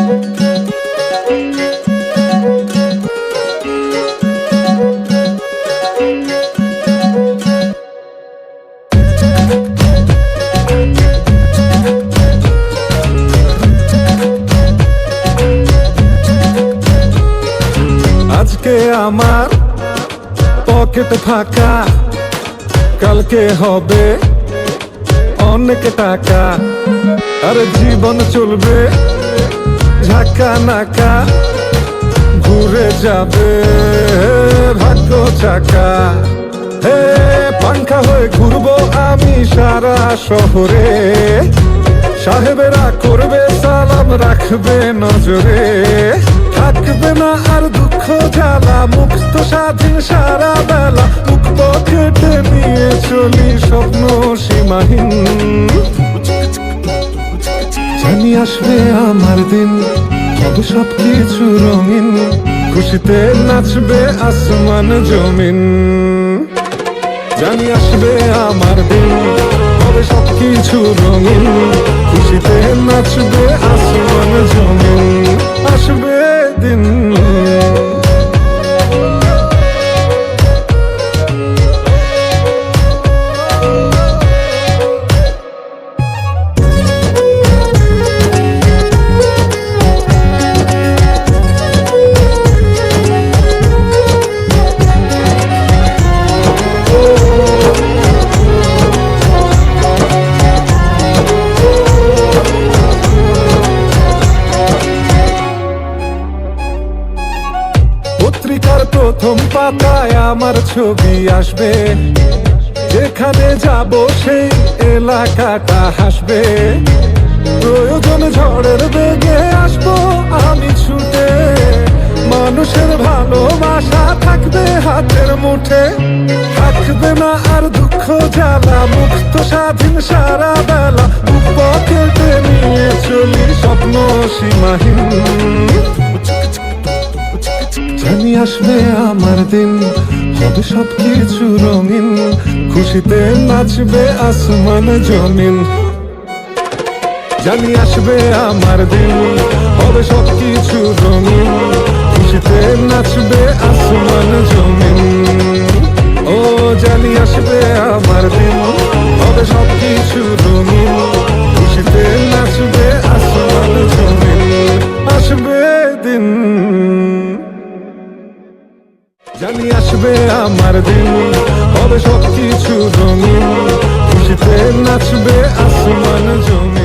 আজকে আমার পকেট ফাঁকা, কালকে হবে অনেক টাকা। আর জীবন চলবে ঝাঁকা নাকা, ঘুরে যাবে ভাগ্য চাকা। হে পাংখা হয়ে ঘুরবো আমি সারা শহরে, সাহেবেরা করবে সালাম রাখবে নজরে। থাকবে না আর দুঃখ জ্বালা, মুক্ত স্বাধীন সারা বেলা। মুখ পকেটে নিয়ে চলি স্বপ্ন সীমাহীন। জানি আসবে আমার দিন, হবে সবকিছু রঙিন। খুশিতে নাচবে আসমান জমিন। জানি আসবে আমার দিন, হবে সবকিছু রঙিন। খুশিতে নাচবে আসমান জমিন। আসবে দিন। পত্রিকার প্রথম পাতায় আমার ছবি আসবে, যেখানে যাব সেই এলাকাটা হাসবে। প্রয়োজন ঝড়ের বেগে আসবো আমি ছুটে, মানুষের ভালোবাসা থাকবে হাতের মুঠে। থাকবে না আর দুঃখ জ্বালা, মুক্ত স্বাধীন সারা বেলা। বুক পকেটে নিয়ে চলি স্বপ্ন সীমাহীন। জানি আসবে আমার দিন, হবে সবকিছু রঙিন। খুশিতে নাচবে আসমান জমিন। জানি আসবে আমার দিন, হবে সবকিছু রঙিন। খুশিতে নাচবে আসমান জমিন। ও জানি আসবে আমার দিন, হবে সবকিছু রঙিন। খুশিতে নাচবে আসমান জমিন। আসবে দিন। জানি আসবে আমার দিন, হবে সবকিছু রঙিন। খুশিতে নাচবে আসমান জমিন।